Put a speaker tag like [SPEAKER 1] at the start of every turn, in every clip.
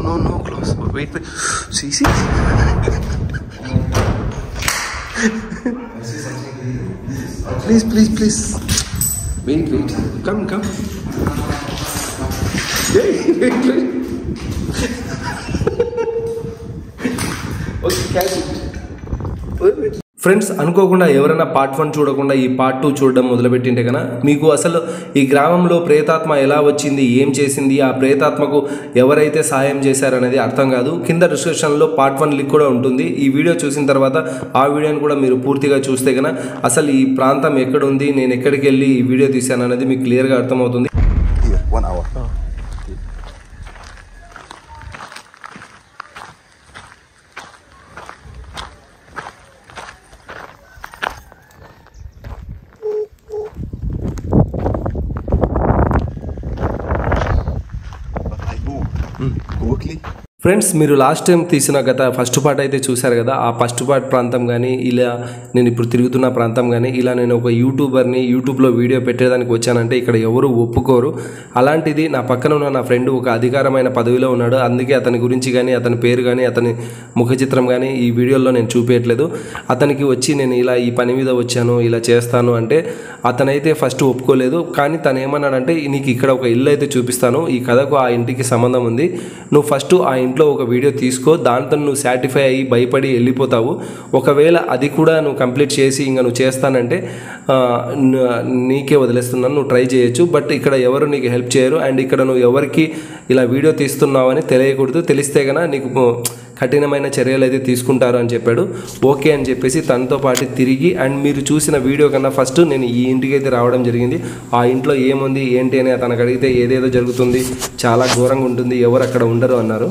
[SPEAKER 1] no, close. Wait. See. Please. Wait. Come. Wait. Okay, catch it. Wait. Friends, అనుకోకుండా ఎవరైనా part 1 చూడకుండా ఈ part 2 చూడడం మొదలుపెట్టింటే కన్నా మీకు అసలు ఈ గ్రామంలో ప్రేతాత్మ ఎలా వచ్చింది, ఏం చేసింది, ఆ ప్రేతాత్మకు ఎవరైతే సాయం చేశారనేది అర్థం కాదు. కింద డిస్క్రిప్షన్లో పార్ట్ 1 లింక్ కూడా ఉంటుంది. ఈ వీడియో చూసిన తర్వాత ఆ వీడియోని కూడా మీరు పూర్తిగా చూస్తే కన్నా అసలు ఈ ప్రాంతం ఎక్కడుంది, నేను ఎక్కడికి వెళ్ళి ఈ వీడియో తీశాను అనేది మీకు క్లియర్గా అర్థమవుతుంది.
[SPEAKER 2] 1 hour.
[SPEAKER 1] ఫ్రెండ్స్, మీరు లాస్ట్ టైం తీసిన ఫస్ట్ పార్ట్ అయితే చూశారు కదా. ఆ ఫస్ట్ పార్ట్ ప్రాంతం కానీ, ఇలా నేను ఇప్పుడు తిరుగుతున్న ప్రాంతం కానీ, ఇలా నేను ఒక యూట్యూబర్ని యూట్యూబ్లో వీడియో పెట్టేదానికి వచ్చానంటే ఇక్కడ ఎవరు ఒప్పుకోరు. అలాంటిది నా పక్కన ఉన్న నా ఫ్రెండ్ ఒక అధికారమైన పదవిలో ఉన్నాడు. అందుకే అతని గురించి కానీ, అతని పేరు కానీ, అతని ముఖ చిత్రం కానీ ఈ వీడియోలో నేను చూపించట్లేదు. అతనికి వచ్చి నేను ఇలా ఈ పని మీద వచ్చాను, ఇలా చేస్తాను అంటే అతనైతే ఫస్ట్ ఒప్పుకోలేదు. కానీ తను ఏమన్నాడంటే, నీకు ఇక్కడ ఒక ఇల్లు అయితే చూపిస్తాను, ఈ కథకు ఆ ఇంటికి సంబంధం ఉంది, నువ్వు ఫస్ట్ ఆ ఇంట్లో ఒక వీడియో తీసుకో, దాంతో నువ్వు సాటిస్ఫై అయ్యి భయపడి వెళ్ళిపోతావు. ఒకవేళ అది కూడా నువ్వు కంప్లీట్ చేసి ఇంకా నువ్వు చేస్తానంటే నీకే వదిలేస్తున్నాను, నువ్వు ట్రై చేయొచ్చు. బట్ ఇక్కడ ఎవరు నీకు హెల్ప్ చేయరు, అండ్ ఇక్కడ నువ్వు ఎవరికి ఇలా వీడియో తీస్తున్నావని తెలియకూడదు. తెలిస్తే కన్నా నీకు కఠినమైన చర్యలు అయితే తీసుకుంటారు అని చెప్పాడు. ఓకే అని చెప్పేసి తనతో పాటు తిరిగి, అండ్ మీరు చూసిన వీడియో కన్నా ఫస్ట్ నేను ఈ ఇంటికి అయితే రావడం జరిగింది. ఆ ఇంట్లో ఏముంది ఏంటి అని అతనికి అడిగితే ఏదేదో జరుగుతుంది, చాలా ఘోరంగా ఉంటుంది, ఎవరు అక్కడ ఉండరు అన్నారు.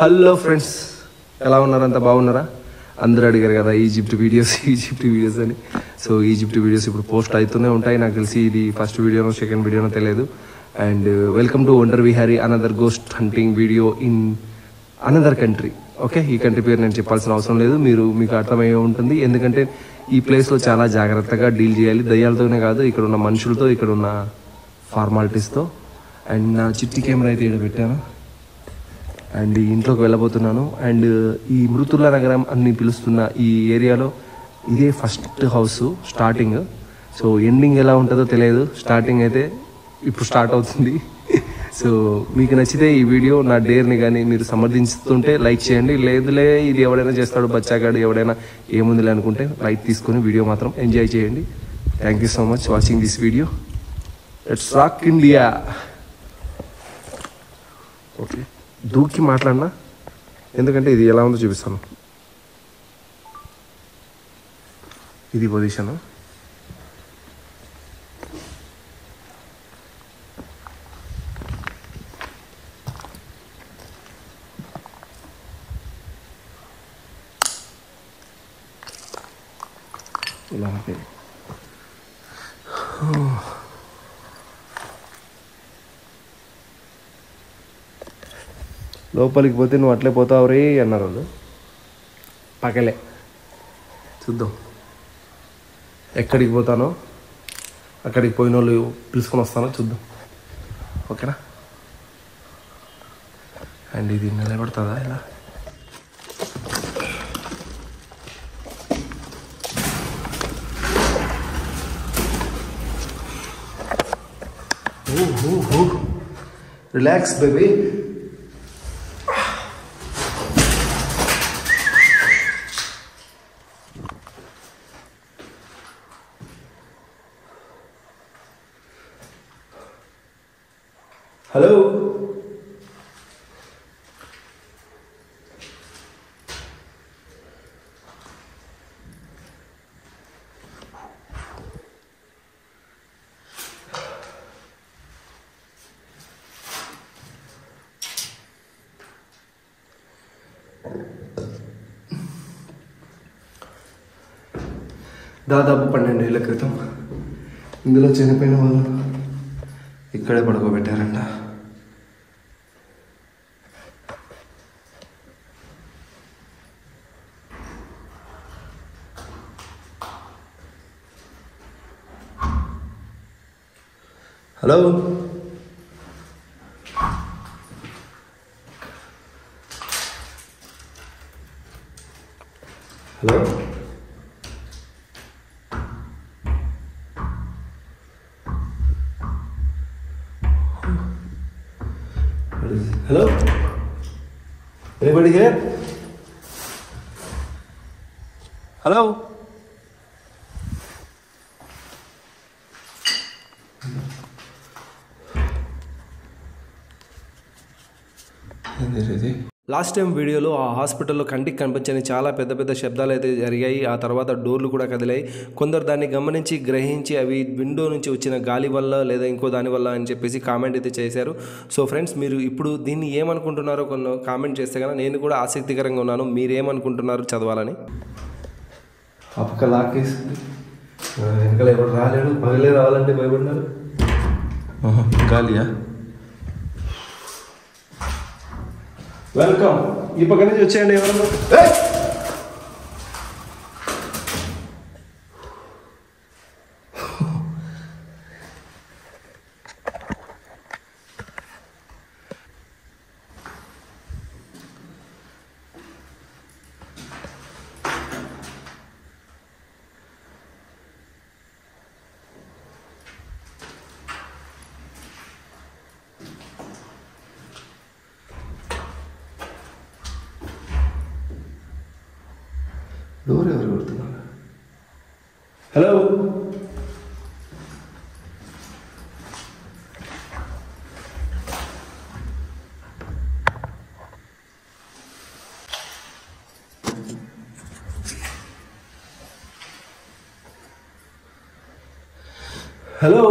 [SPEAKER 1] హలో ఫ్రెండ్స్, ఎలా ఉన్నారు? అంతా బాగున్నారా? అందరూ అడిగారు కదా ఈజిప్ట్ వీడియోస్ అని. సో ఈజిప్ట్ వీడియోస్ ఇప్పుడు పోస్ట్ అవుతూనే ఉంటాయి. నాకు తెలిసి ఇది ఫస్ట్ వీడియోనో సెకండ్ వీడియోనో తెలియదు. And welcome to wonder Vihari, another ghost hunting video in another country. Okay, ఈ కంట్రీ పేరు నేను చెప్పాల్సిన అవసరం లేదు, మీకు అర్థమయ్యే ఉంటుంది. ఎందుకంటే ఈ ప్లేస్లో చాలా జాగ్రత్తగా డీల్ చేయాలి, దయ్యాలతోనే కాదు, ఇక్కడ ఉన్న మనుషులతో, ఇక్కడ ఉన్న ఫార్మాలిటీస్తో. అండ్ నా చిట్టి కెమెరా అయితే ఇక్కడ పెట్టాను, అండ్ ఇంట్లోకి వెళ్ళబోతున్నాను. అండ్ ఈ మృతుల నగరం అని పిలుస్తున్న ఈ ఏరియాలో ఇదే first house starting. So ending ఎలా ఉంటుందో తెలియదు, స్టార్టింగ్ అయితే ఇప్పుడు స్టార్ట్ అవుతుంది. సో మీకు నచ్చితే ఈ వీడియో, నా డేర్ని కానీ మీరు సమర్థిస్తుంటే లైక్ చేయండి. లేదులే ఇది ఎవడైనా చేస్తాడు బచ్చాగాడు, ఎవడైనా ఏముందిలే అనుకుంటే లైక్ తీసుకొని వీడియో మాత్రం ఎంజాయ్ చేయండి. Thank you so much watching this video. Let's rock India. Okay, దూకి మాట్లాడినా, ఎందుకంటే ఇది ఎలా ఉందో చూపిస్తాను. ఇది పొజిషన్. ఇలా అంటే లోపలికి పోతే నువ్వు అట్లే పోతావు రే అన్నారు వాళ్ళు. పగలే చూద్దాం ఎక్కడికి పోతానో, అక్కడికి పోయిన వాళ్ళు పిలుచుకొని వస్తానో చూద్దాం. ఓకేనా? అండ్ ఇది నిలబడుతుందా ఇలా? Relax baby. హలో, దాదాపు 12 ఏళ్ల క్రితం ఇందులో చనిపోయిన వాళ్ళు ఇక్కడే పడుకోబెట్టారంట. Hello, hello, hello, anybody here? Hello, last time వీడియోలో ఆ హాస్పిటల్లో కంటికి కనిపించని చాలా పెద్ద పెద్ద శబ్దాలు అయితే జరిగాయి. ఆ తర్వాత డోర్లు కూడా కదిలాయి. కొందరు దాన్ని గమనించి గ్రహించి అవి విండో నుంచి వచ్చిన గాలి వల్ల లేదా ఇంకో దాని వల్ల అని చెప్పేసి కామెంట్ అయితే చేశారు. సో ఫ్రెండ్స్, మీరు ఇప్పుడు దీన్ని ఏమనుకుంటున్నారో కొన్ని కామెంట్ చేస్తే కనుక నేను కూడా ఆసక్తికరంగా ఉన్నాను. మీరేమనుకుంటున్నారు చదవాలని. పక్క లాకేసింది, వెనకాల ఎవరు రాలేడు. పగలే రావాలంటే భయపడినారు. గాలియా? వెల్కమ్. ఈ పక్క నుంచి వచ్చేయండి ఎవరన్నా. డోర్ ఎవరు కొడుతున్నారు? హలో, హలో,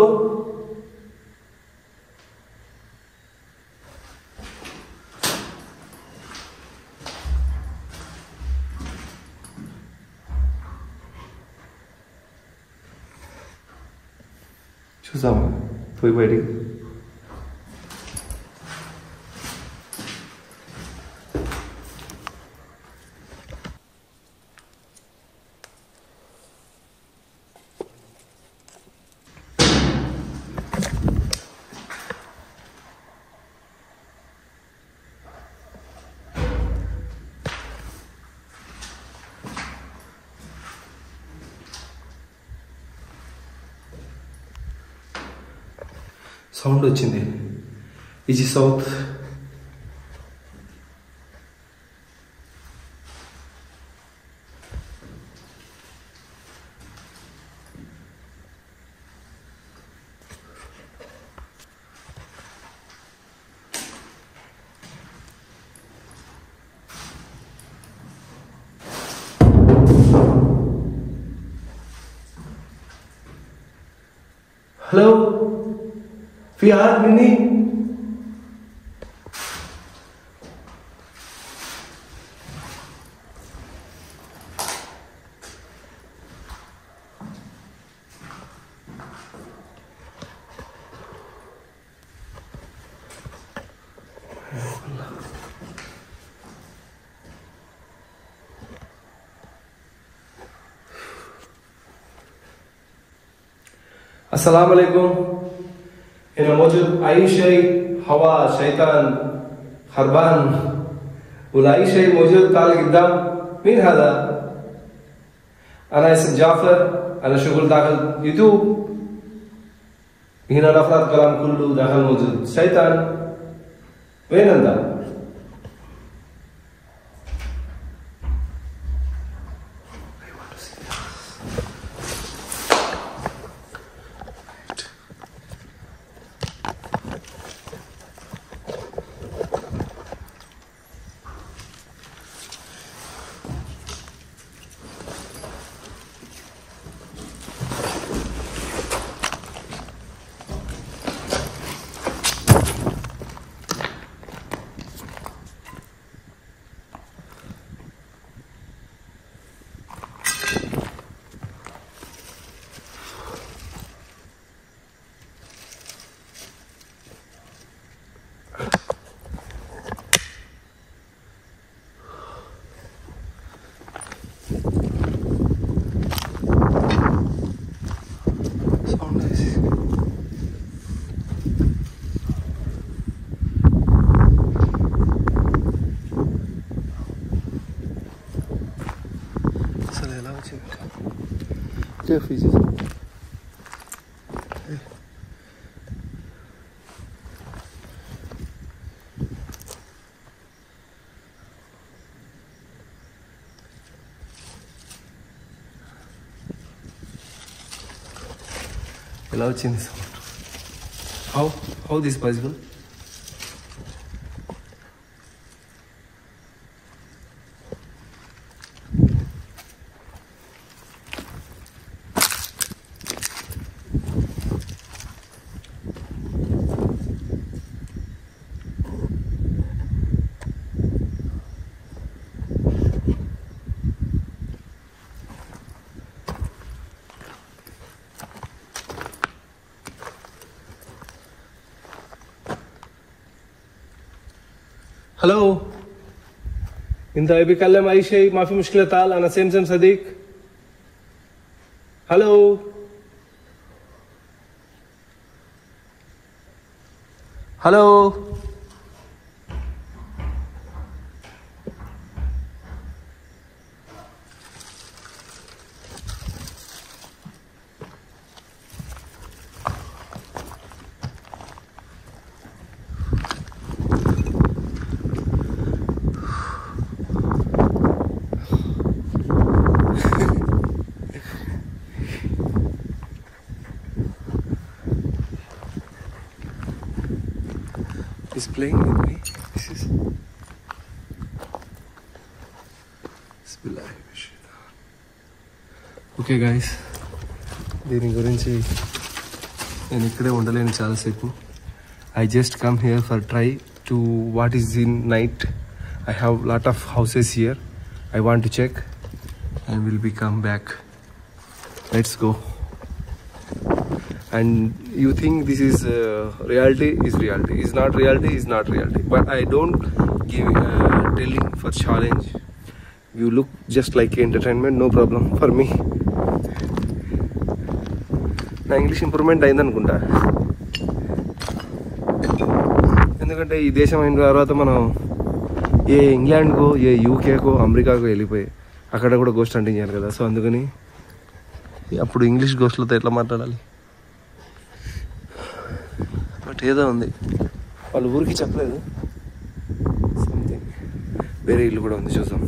[SPEAKER 1] చూసామా పోయి బయటికి. సౌండ్ వచ్చింది. ఇది సౌత్. హలో, في حد مني؟ अस्सलाम वालेकुम. هنا موجود أي شيء هواء شيطان خربان ولا أي شيء موجود. تعال قدام. مين هذا؟ أنا اسم جعفر. أنا شغل داخل يوتيوب. هنا الأفراد كلام كله داخل موجود شيطان وين أنت؟ ఎలా వచ్చింది sound? How this possible? هلو انت بيكلم اي شيء ما في مشكله تعال انا سمسم صديق هلو هلو is playing with me. This is okay guys, దీని గురించి నేను ఇక్కడే ఉండలేను చాలాసేపు. I just come here for try to what is in night. I have lot of houses here. I want to check and will be come back. Let's go. And you think this is reality is reality, is not reality is not reality, but I don't give telling for challenge. You look just like entertainment, no problem for me. నా English improvement అయింది అనుకుంటా, ఎందుకంటే ఈ దేశం అయిన తర్వాత మనం ఏ ఇంగ్లాండ్కో ఏ యూకేకో అమెరికాకో వెళ్ళిపోయి అక్కడ కూడా గోస్ట్ హంటింగ్ చేయాలి కదా. సో అందుకని అప్పుడు ఇంగ్లీష్ గోస్ట్లతో ఎట్లా మాట్లాడాలి? బట్ ఏదో ఉంది, వాళ్ళు ఊరికి చెప్పలేదు. సంథింగ్ వేరే ఇల్లు కూడా ఉంది, చూద్దాం.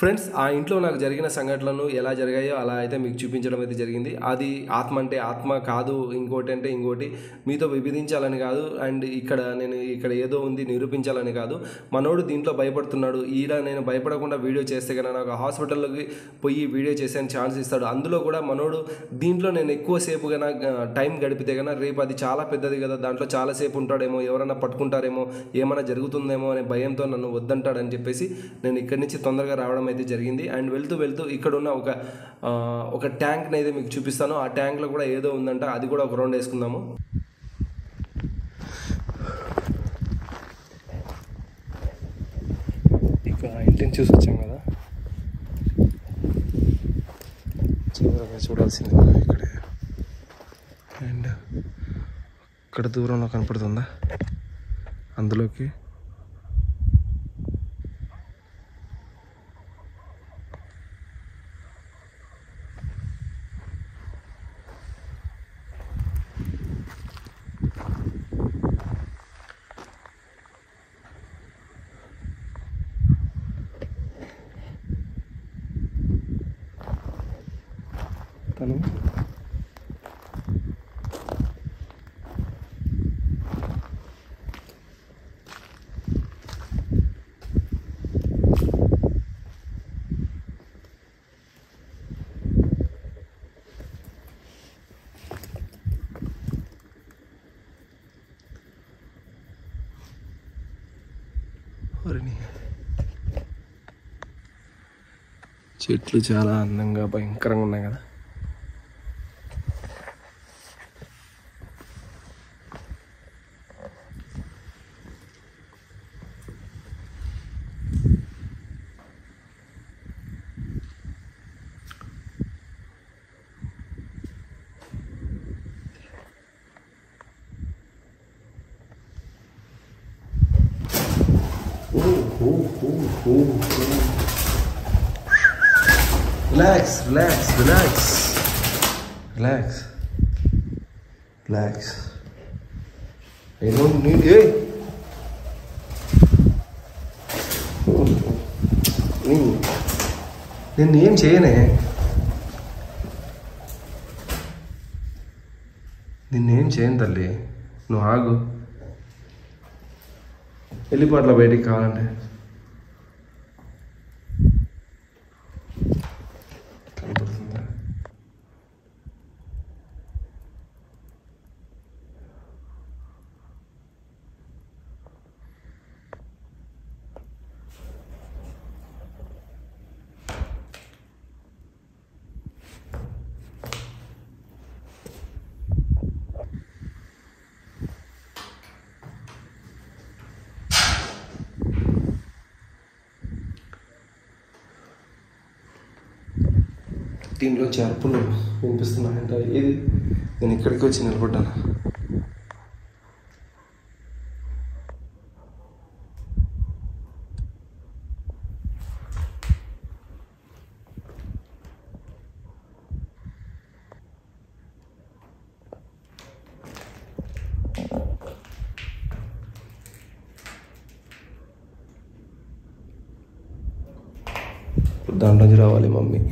[SPEAKER 1] ఫ్రెండ్స్, ఆ ఇంట్లో నాకు జరిగిన సంఘటనలు ఎలా జరిగాయో అలా అయితే మీకు చూపించడం అయితే జరిగింది. అది ఆత్మ అంటే ఆత్మ కాదు, ఇంకోటి అంటే ఇంకోటి, మీతో విభేదించాలని కాదు, అండ్ నేను ఇక్కడ ఏదో ఉంది నిరూపించాలని కాదు. మనోడు దీంట్లో భయపడుతున్నాడు. నేను భయపడకుండా వీడియో చేస్తే కన్నా నాకు హాస్పిటల్లోకి పోయి వీడియో చేసే ఛాన్స్ ఇస్తాడు. అందులో కూడా మనోడు దీంట్లో నేను ఎక్కువసేపు కన్నా టైం గడిపితే కన్నా రేపు అది చాలా పెద్దది కదా, దాంట్లో చాలాసేపు ఉంటాడేమో, ఎవరైనా పట్టుకుంటారేమో, ఏమైనా జరుగుతుందేమో అనే భయంతో నన్ను వద్దంటాడని చెప్పేసి నేను ఇక్కడి నుంచి తొందరగా రావడం అయితే జరిగింది. అండ్ వెళ్తూ ఇక్కడ ఉన్న ఒక ట్యాంక్ని అయితే మీకు చూపిస్తాను. ఆ ట్యాంక్లో కూడా ఏదో ఉందంట, అది కూడా ఒక రౌండ్ వేసుకుందాము. ఇక ఇంటిని చూసి వచ్చాం కదా, చివరిగా చూడాల్సింది ఇక్కడే. అండ్ ఇక్కడ దూరంలో కనపడుతుందా, అందులోకి చెట్లు చాలా అందంగా భయంకరంగా ఉన్నాయి కదా. Relax. I don't need. Hey. నేను ఏం చేయనే, నిన్నేం చేయను తల్లి, నువ్వు ఆగు. వెళ్ళిపోట్ల బయటికి కావాలంటే. కనపడుతుందా? దీనిలో అరుపులు వినిపిస్తున్నాయంట. ఇది నేను ఇక్కడికి వచ్చి నిలబడ్డాను. దాంట్లో నుంచి రావాలి మమ్మీ.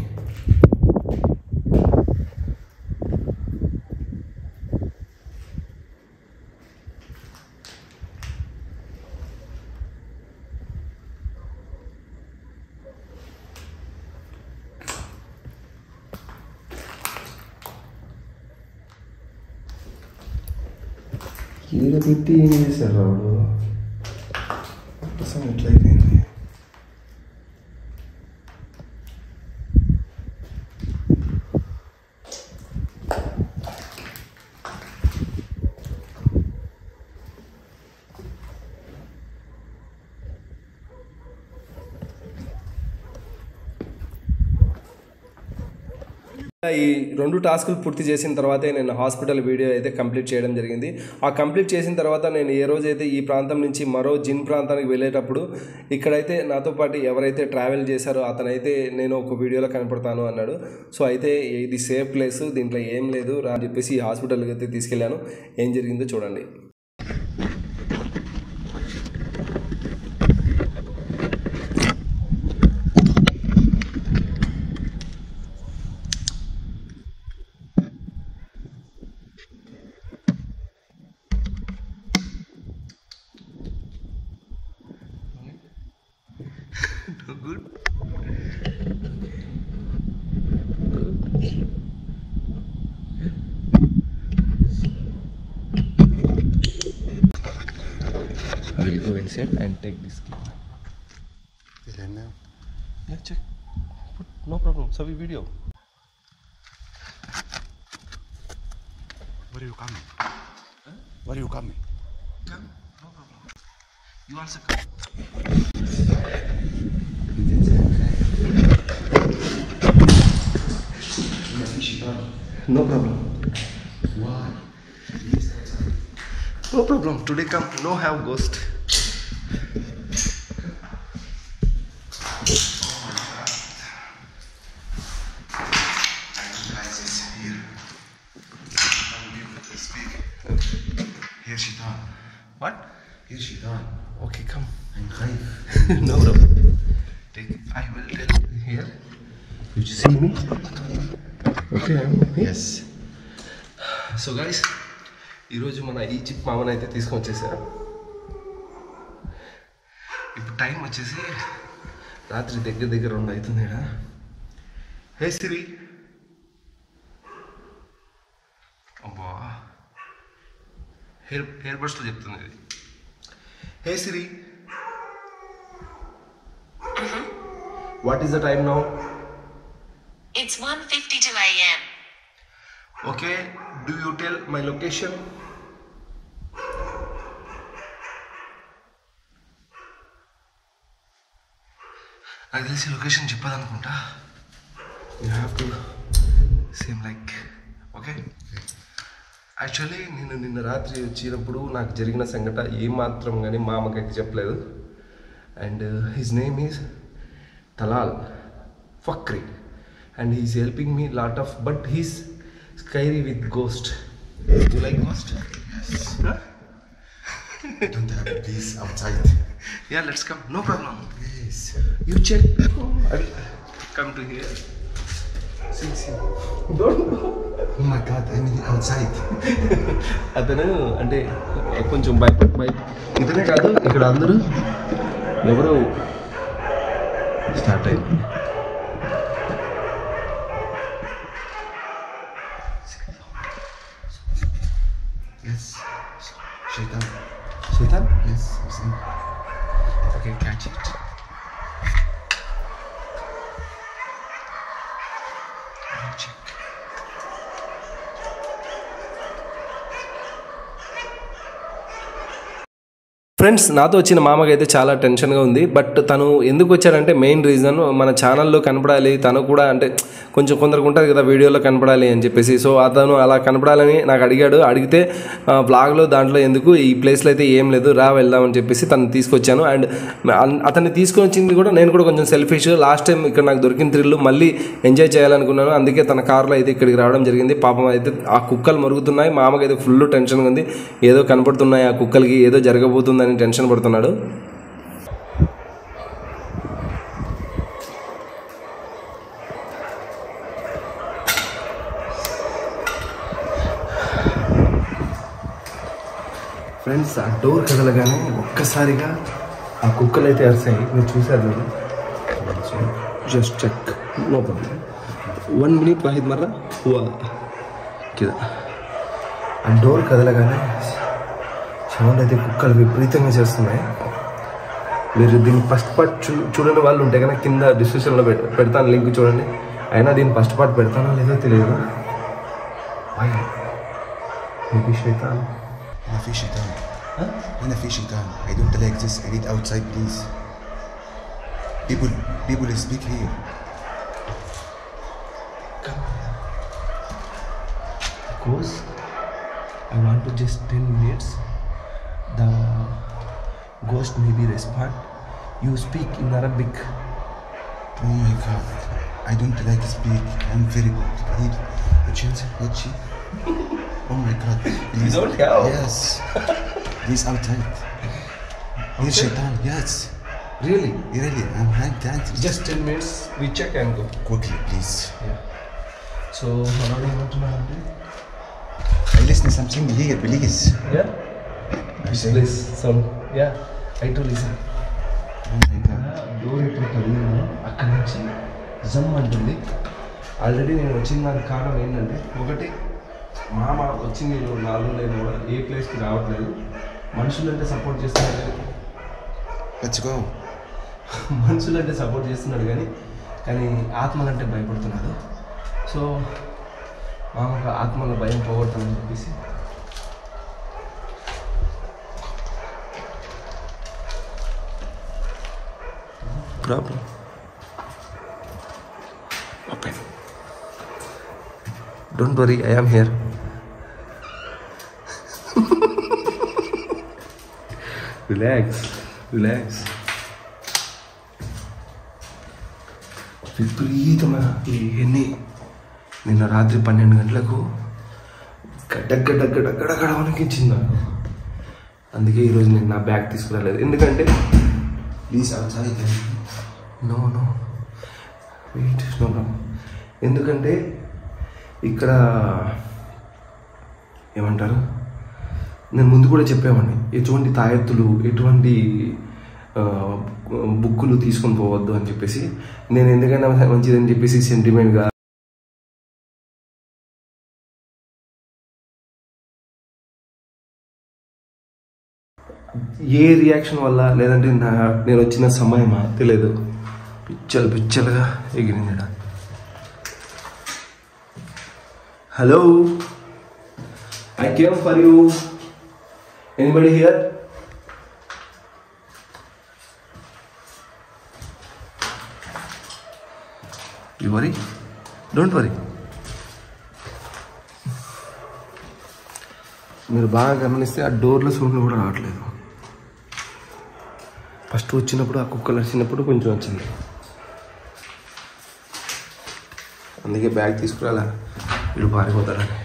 [SPEAKER 1] ఈడ పెట్టి ఏం చేశారు రావుడు, అసలు ఎట్లయిపోయింది. ఈ 2 టాస్కులు పూర్తి చేసిన తర్వాతే నేను హాస్పిటల్ వీడియో అయితే కంప్లీట్ చేయడం జరిగింది. ఆ కంప్లీట్ చేసిన తర్వాత నేను ఏ రోజైతే ఈ ప్రాంతం నుంచి మరో జిన్ ప్రాంతానికి వెళ్ళేటప్పుడు ఇక్కడైతే నాతో పాటు ఎవరైతే ట్రావెల్ చేశారో అతనైతే నేను ఒక వీడియోలో కనపడతాను అన్నాడు. సో అయితే ఇది సేఫ్ ప్లేస్, దీంట్లో ఏం లేదు అని చెప్పేసి ఈ హాస్పిటల్కి అయితే తీసుకెళ్ళాను. ఏం జరిగిందో చూడండి. Good. I will go inside and take this key. Yeah, check. No problem. So we video.
[SPEAKER 2] Where are you coming? Huh? Where are you coming?
[SPEAKER 1] Come. No problem. You also come. No problem.
[SPEAKER 2] Why?
[SPEAKER 1] No problem. Today come. No have ghost.
[SPEAKER 2] Here Shaitan.
[SPEAKER 1] What?
[SPEAKER 2] Here Shaitan.
[SPEAKER 1] Okay, come.
[SPEAKER 2] I'm Khaif.
[SPEAKER 1] No problem. Take. I will tell you here. You see me? Okay, I'm okay.
[SPEAKER 2] Yes.
[SPEAKER 1] So guys, ఈరోజు మన Egypt మామని అయితే తీసుకొని వచ్చేసారు. ఇప్పుడు time వచ్చేసి రాత్రి దగ్గర 2 అవుతుంది. హే సిరి. అబ్బా, హెయిర్ బడ్స్తో చెప్తుంది ఇది. హే సిరి, What is the time now?
[SPEAKER 3] It's 1:52 a.m.
[SPEAKER 1] Okay, do you tell my location? నాకు తెలిసి లొకేషన్ చెప్పాలనుకుంటా. You have to same like okay. Actually నేను నిన్న రాత్రి వచ్చినప్పుడు నాకు జరిగిన సంఘటన ఏమాత్రం కానీ మా అమ్మకైతే చెప్పలేదు. And his name is Talal Fakhri and he's helping me lot of but he's scary with ghost. You like ghost?
[SPEAKER 2] I don't have peace outside.
[SPEAKER 1] Yeah, let's come. No problem.
[SPEAKER 2] Yes.
[SPEAKER 1] You check. I will come to here. See. Don't go.
[SPEAKER 2] Oh my God, I'm outside.
[SPEAKER 1] అతను అంటే కొంచెం ఇతనే కాదు ఇక్కడ అందరూ ఎవరు start అయింది.
[SPEAKER 2] Yes. Shaitan.
[SPEAKER 1] Shaitan?
[SPEAKER 2] Yes, I'm saying.
[SPEAKER 1] Okay, catch it. Check. Friends, నాతో వచ్చిన మామకైతే చాలా టెన్షన్గా ఉంది. బట్ తను ఎందుకు వచ్చాడంటే మెయిన్ రీజన్ మన ఛానల్లో కనపడాలి, తను కూడా అంటే కొంచెం కొందరికి ఉంటుంది కదా వీడియోలో కనపడాలి అని చెప్పేసి. సో అతను అలా కనపడాలని నాకు అడిగితే వ్లాగ్లో దాంట్లో ఎందుకు ఈ ప్లేస్లో అయితే ఏం లేదు రా వెళ్దామని చెప్పేసి తను తీసుకొచ్చాను. అండ్ అతన్ని తీసుకొని వచ్చింది కూడా నేను కూడా కొంచెం సెల్ఫిష్. లాస్ట్ టైం ఇక్కడ నాకు దొరికిన థ్రిల్ మళ్ళీ ఎంజాయ్ చేయాలనుకున్నాను. అందుకే తన కార్లో అయితే ఇక్కడికి రావడం జరిగింది. పాపం అయితే ఆ కుక్కలు మరుగుతున్నాయి. మామకైతే ఫుల్ టెన్షన్గా ఉంది. ఏదో కనపడుతున్నాయి ఆ కుక్కలకి, ఏదో జరగబోతుందని టెన్షన్ పడుతున్నాడు. ఫ్రెండ్స్, ఆ డోర్ కదలగానే ఒక్కసారిగా ఆ కుక్కలు అయితే అరిసాయి. మీరు చూసారు మీరు? Just check, no problem. 1 minute వాహిద్ మర్రా కిదా. ఆ డోర్ కదలగానే సౌండ్ అయితే కుక్కలు విపరీతంగా చేస్తున్నాయి. మీరు దీన్ని ఫస్ట్ పార్ట్ చూడని వాళ్ళు ఉంటే కనుక కింద డిస్క్రిప్షన్లో పెడతాను లింక్ చూడండి. అయినా దీన్ని ఫస్ట్ పార్ట్ పెడతానో లేదో తెలియదు. Maybe Shaitan.
[SPEAKER 2] Hina fi shaitan. Huh? Hina fi shaitan. I don't like this. I need outside, please. People speak here.
[SPEAKER 1] Because I want to just 10 minutes. The ghost may be respond. You speak in Arabic.
[SPEAKER 2] Oh my God. I don't like speak. I'm very good. Watch it. Oh my God. Please.
[SPEAKER 1] You don't have?
[SPEAKER 2] Yes. Please outside. Here shaitan. Yes.
[SPEAKER 1] Really?
[SPEAKER 2] Really. I'm high dancing.
[SPEAKER 1] Just 10 minutes. We check and go.
[SPEAKER 2] Quickly, please.
[SPEAKER 1] Yeah. So, how do you want to know?
[SPEAKER 2] I listen to something here, please.
[SPEAKER 1] Yeah? Please. Some. Yeah. I to listen.
[SPEAKER 2] Oh my God.
[SPEAKER 1] Door ఎప్పుడు కదిలిందో అక్కడి నుంచి జమ్ అంటుంది. Already నేను వచ్చిన దానికి కారణం ఏంటంటే, ఒకటి మామ వచ్చింది 4 నేను కూడా ఏ ప్లేస్కి రావట్లేదు. మనుషులంటే సపోర్ట్ చేస్తున్నాడు,
[SPEAKER 2] Let's go.
[SPEAKER 1] మనుషులంటే సపోర్ట్ చేస్తున్నాడు కానీ ఆత్మలంటే భయపడుతున్నాడు. సో మామకు ఆత్మల భయం పోగొడతానని చెప్పేసి problem. Open. Don't worry, I am here. Relax. విపరీతమైన ఎన్ని నిన్న రాత్రి 12 గంటలకు గడ్డ వణికించింది నాకు. అందుకే ఈరోజు నేను నా బ్యాగ్ తీసుకురాలేదు. ఎందుకంటే
[SPEAKER 2] Please outside.
[SPEAKER 1] No wait, no. ఎందుకంటే ఇక్కడ ఏమంటారు, నేను ముందు కూడా చెప్పేవాడిని ఎటువంటి తాయెత్తులు, ఎటువంటి బుక్కులు తీసుకొని పోవద్దు అని చెప్పేసి. నేను ఎందుకైనా మంచిదని చెప్పేసి సెంటిమెంట్గా ఏ రియాక్షన్ వల్ల లేదంటే నేను వచ్చిన సమయమా తెలియదు, పిచ్చలుగా ఎగిరింది. Hello, I came for you. Anybody here? You worry? Don't worry. మీరు బాగా గమనిస్తే ఆ డోర్ల సౌండ్ కూడా రావట్లేదు. ఫస్ట్ వచ్చినప్పుడు ఆ కుక్కలు వచ్చినప్పుడు కొంచెం వచ్చింది, అందుకే బ్యాగ్ తీసుకురాలా, వీడు పారిపోతారని.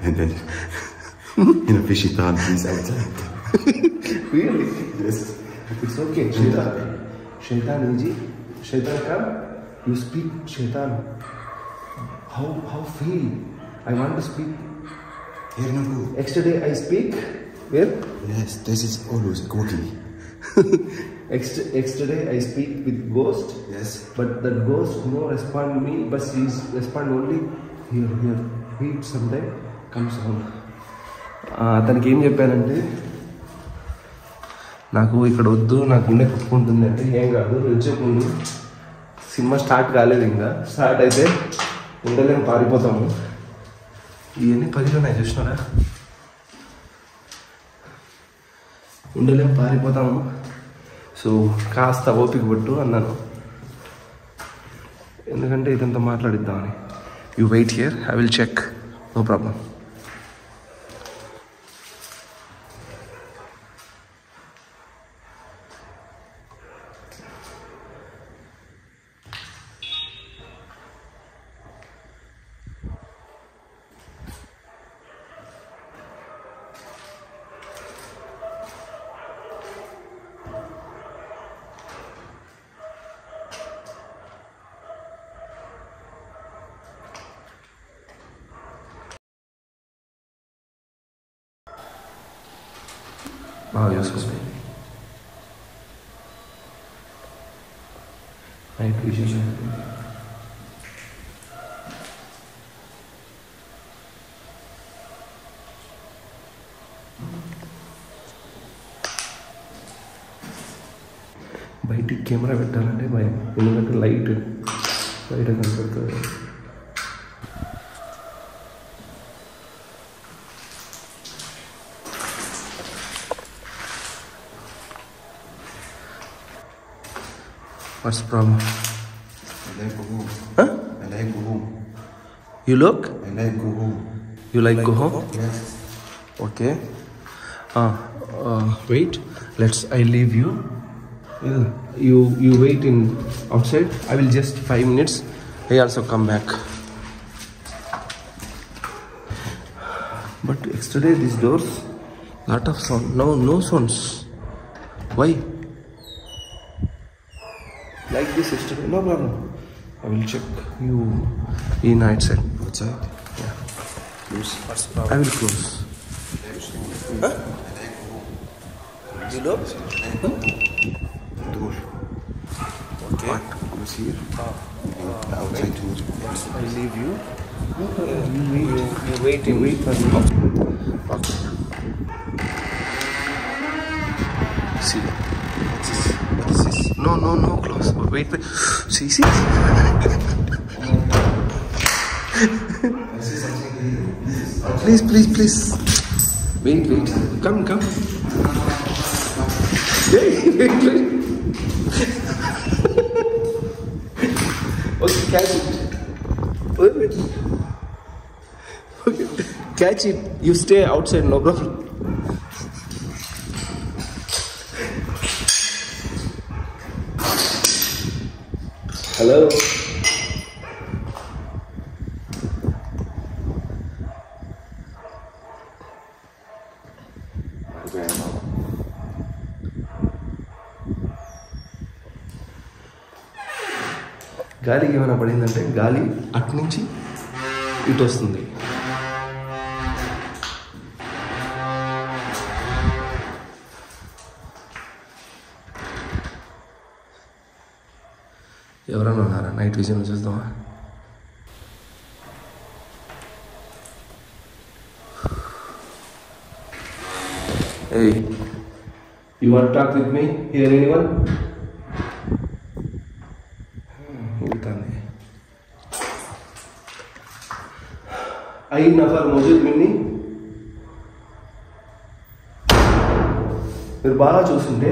[SPEAKER 2] And then, in a fishy thought, he's outside.
[SPEAKER 1] Really?
[SPEAKER 2] Yes.
[SPEAKER 1] It's okay. Shaitan, Inji. Shaitan, come. You speak, Shaitan. How feel? I want to speak.
[SPEAKER 2] Here, no, go.
[SPEAKER 1] Yesterday I speak. Where?
[SPEAKER 2] Yes, this is always cookie.
[SPEAKER 1] Yesterday I speak with ghost.
[SPEAKER 2] Yes.
[SPEAKER 1] But that ghost no respond me, but he respond only here. Wait sometime. Comes on. అతనికి ఏం చెప్పానంటే, నాకు ఇక్కడ వద్దు, నాకు గుండె కొట్టుకుంటుంది అంటే, ఏం కాదు వచ్చేకుండు, సినిమా స్టార్ట్ కాలేదు, ఇంకా స్టార్ట్ అయితే ఉండలేము, పారిపోతాము. ఇవన్నీ 10 ఉన్నాయి చూసినారా, ఉండలేము, పారిపోతాము. సో కాస్త ఓపిక పట్టు అన్నాను, ఎందుకంటే ఇదంతా మాట్లాడిద్దామని. You wait here, I will check, no problem. బాగా చూసుకోండి, నైట్ విజన్. బయటికి కెమెరా పెట్టాలంటే భయం, ఎందుకంటే లైట్ బయట కనపడుతుంది. What's the problem?
[SPEAKER 2] I like go home.
[SPEAKER 1] Huh?
[SPEAKER 2] I like go home.
[SPEAKER 1] You look?
[SPEAKER 2] I like go home.
[SPEAKER 1] You like go home?
[SPEAKER 2] Yes.
[SPEAKER 1] Okay. Wait. I leave you. Yeah. You wait in outside. I will just 5 minutes. I also come back. But yesterday these doors, lot of sound. No sounds. Why? Like this yesterday, no problem. I will check you in outside.
[SPEAKER 2] Outside?
[SPEAKER 1] Yeah.
[SPEAKER 2] Close.
[SPEAKER 1] What's the problem? I will close. Huh? You look?
[SPEAKER 2] Door.
[SPEAKER 1] Okay.
[SPEAKER 2] What? Close here. Outside door.
[SPEAKER 1] I leave you. You wait for me. Okay. See.
[SPEAKER 2] What is this?
[SPEAKER 1] No, close. Wait. See.
[SPEAKER 2] I see something here.
[SPEAKER 1] Please. Wait. Come. Wait. Okay, catch it. Wait. Okay, catch it. You stay outside, no problem. Hello. గాలికి ఏమైనా పడిందంటే గాలి అటు నుంచి ఇటు వస్తుంది. ఎవరైనా ఉన్నారా? నైట్ విజన్ చూద్దామా? Hey, you want to talk with me? Here, anyone? أي نفر موجود مني؟ మీరు బాగా చూస్తుంటే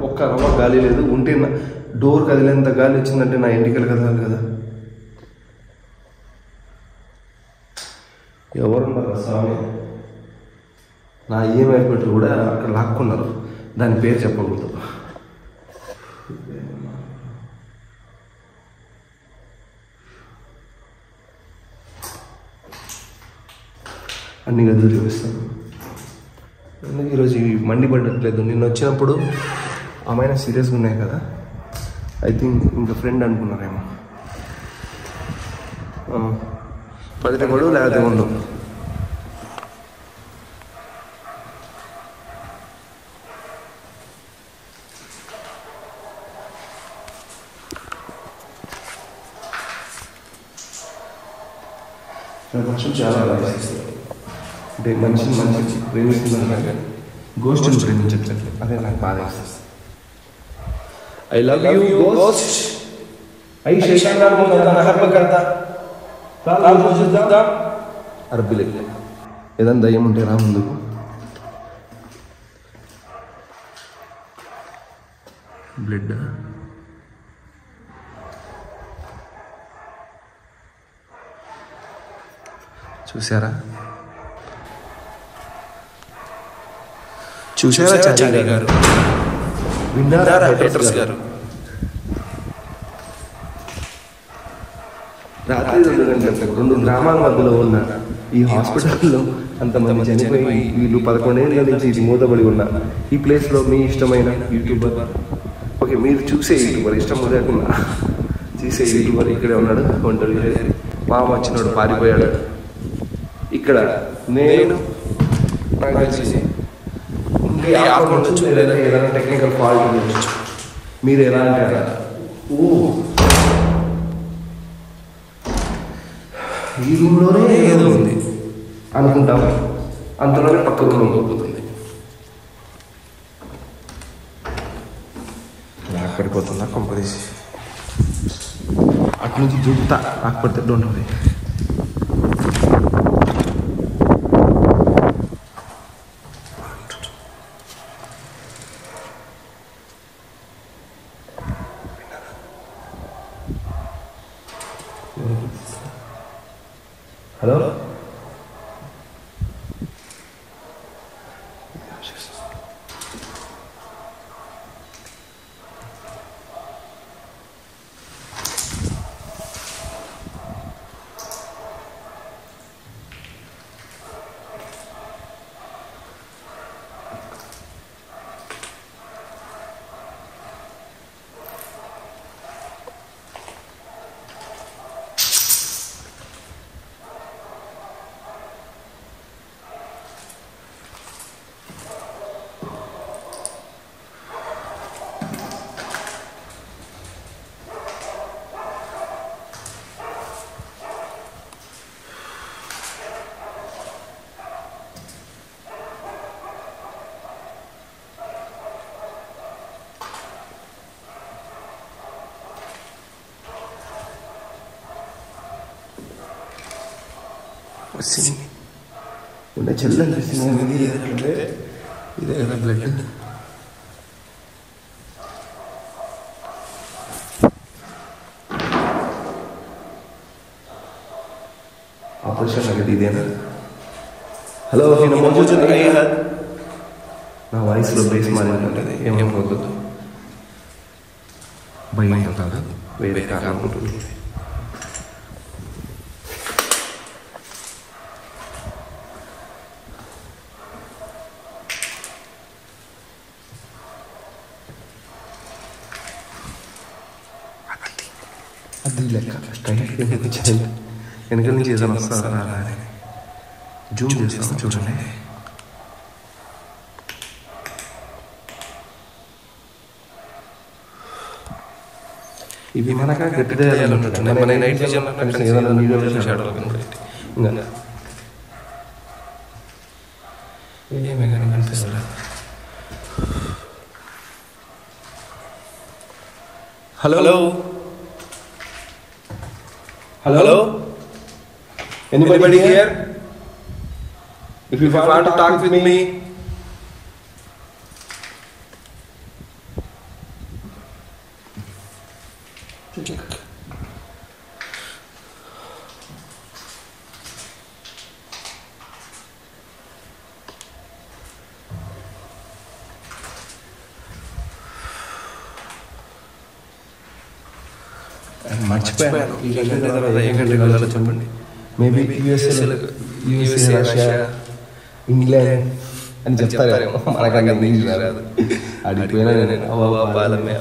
[SPEAKER 1] ఒక్క రవ్వ గాలి లేదు. ఉంటే డోర్ కదిలేంత గాలి వచ్చిందంటే నా ఎంటికలు కదలాలి కదా. ఎవరున్నారు స్వామి? నా ఈఎంఐ పెట్టి కూడా అక్కడ లాక్కున్నారు. దాని పేరు చెప్పకూడదు. అన్ని గదులు చూపిస్తాను. ఎందుకు ఈరోజు మండిపడట్లేదు? నిన్న వచ్చినప్పుడు ఆమె సీరియస్గా ఉన్నాయి కదా. ఐ థింక్ ఇంకా ఫ్రెండ్ అనుకున్నారేమో. పదిహేడు లేకపోతే ఉండు. వర్షం చాలా బాగా అంటే మంచి ప్రేమిస్తున్నాను కానీ గోస్ట్ని ప్రేమించట్లేదు. అదే నాకు బాధ. I love you ghost. I శైతాన్ को हर्ब करता ताल मौजूदा అరబిలే. ఏదైనా దయ్యం ఉంటే రా ముందుకు. బ్లడ్ చూసారా చారీ గారు, విన్నారా హేటర్స్ గారు? రాత్రి 2 గంటలకు 2 గ్రామాల మధ్యలో ఉన్న ఈ హాస్పిటల్లో అంతమంది చనిపోయి వీళ్ళు 11 ఏళ్ళ నుంచి ఇది మూతబడి ఉన్న ఈ ప్లేస్లో మీ ఇష్టమైన యూట్యూబర్, ఓకే మీరు చూసే యూట్యూబర్, ఇష్టం లేకుండా చూసే యూట్యూబర్ ఇక్కడే ఉన్నాడు. ఒంటరి మామ వచ్చినాడు, పారిపోయాడు. ఇక్కడ నేను నాకు తెలిసి ఉండే ఆపొచ్చు, లేదా ఏదైనా టెక్నికల్ ఫాల్ట్ ఉండొచ్చు. మీరు ఎలా అంటే ఈ రూమ్లోనే ఏదో ఉంది అనుకుంటాం, అంతలోనే పక్క రూమ్ పోతుంది. పడిపోతుందా కంపెనీస్ అటు నుంచి చూపుతా. రాకపోతే డోంట్ వరీ. హలో, వచ్చింది ఉన్న చెల్లి అనిపిస్తుంది. ఇదే కదా బ్లడ్. ఆపరేషన్ అనేది ఇదేనా? హలో, నా వాయిస్లో బేస్ మారిందంటే ఏమనుకోవద్దు. భయం కాదు, వేరే కారణం ఉంటుంది. అది లెక్క స్ట్రైట్ వెనక నుంచి ఏదైనా వస్తారా అని జూమ్ చేస్తాం. చూడండి, ఇవి మనక గట్టిదే మన నైట్ విజన్ ఏదైనా వీడియో షాడోలో కనబడేది. ఇంకా ఏమే కానీ కనిపిస్తుంది. Hello? Hello? Anybody here? If you want to talk with me, మర్చిపోయాను. ఈ గంట తర్వాత ఏ కంట్రీకి వెళ్ళాలో చెప్పండి. మేబీ యూఎస్ఏ, రష్యా, ఇంగ్లాండ్ అని చెప్తారేమో. మనకన్నా ఇంగ్లీష్ రాదు. అడిగిపోయినా నేను పాలమే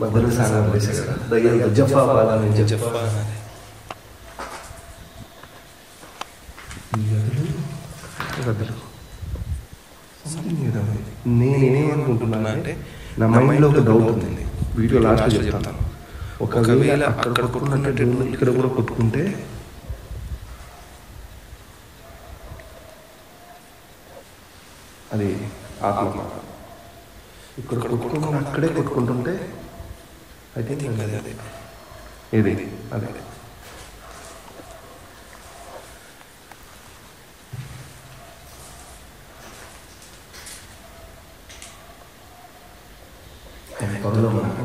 [SPEAKER 1] మధ్యలో సాగం దగ్గర జఫా పాలని జఫా నేనేమనుకుంటున్నా అంటే నా మైండ్లో ఒక డౌట్ ఉంది. వీడియో లాస్ట్లో చెప్తాను. ఒకవేళ అక్కడ కొట్టుకున్నట్టు ఇక్కడ కూడా కొట్టుకుంటే అది ఆత్మ. ఇక్కడ కొట్టుకుని అక్కడే కొట్టుకుంటుంటే ఐ థింక్ అదే ఏది అదే త్వరలో మనకు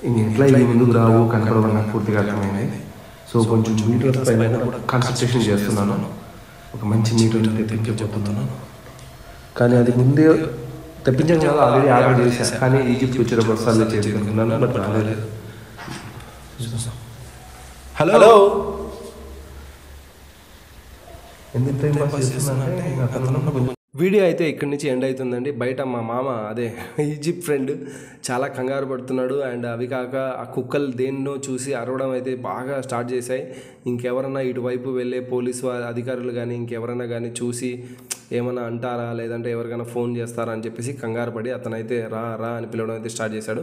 [SPEAKER 1] ఇంట్లో ఇది ముందుకు రావు కనపడవు నాకు పూర్తిగా అర్థమైంది. సో కొంచెం మీటర్స్ పైన కూడా కాన్సన్ట్రేషన్ చేస్తున్నాను. ఒక మంచి మీటర్ తెప్పించబోతున్నాను. కానీ అది ముందే తెప్పించడం కాదు, ఆల్రెడీ ఆర్డర్ చేశాను. కానీ ఈజిప్ట్ వచ్చేటప్పుడు వస్తాను చేసుకుంటున్నాను, బట్ రాలేదు. హలో, ఎందుకు టైం పాస్ చేస్తున్నానంటే వీడియో అయితే ఇక్కడి నుంచి ఎండ్ అవుతుందండి. బయట మా మామ అదే ఈజిప్ట్ ఫ్రెండ్ చాలా కంగారు పడుతున్నాడు. అండ్ అవి కాక ఆ కుక్కలు దేన్నో చూసి అరవడం అయితే బాగా స్టార్ట్ చేశాయి. ఇంకెవరన్నా ఇటువైపు వెళ్ళే పోలీసు అధికారులు కానీ ఇంకెవరైనా కానీ చూసి ఏమైనా అంటారా లేదంటే ఎవరికైనా ఫోన్ చేస్తారా అని చెప్పేసి కంగారు పడి అతనైతే రా అని పిలవడం అయితే స్టార్ట్ చేశాడు.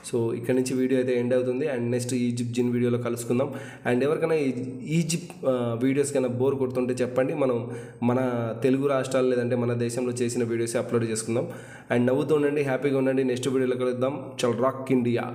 [SPEAKER 1] సో ఇక్కడ నుంచి వీడియో అయితే ఎండ్ అవుతుంది. అండ్ నెక్స్ట్ ఈజిప్ట్ జిన్ వీడియోలో కలుసుకుందాం. అండ్ ఎవరికైనా ఈజిప్ట్ వీడియోస్ కన్నా బోర్ కొడుతుంటే చెప్పండి, మనం మన తెలుగు రాష్ట్రాలు లేదంటే మన దేశంలో చేసిన వీడియోస్ అప్లోడ్ చేసుకుందాం. అండ్ నవ్వుతూ ఉండండి, హ్యాపీగా ఉండండి. నెక్స్ట్ వీడియోలో కలుద్దాం. చల్ రాక్ ఇండియా.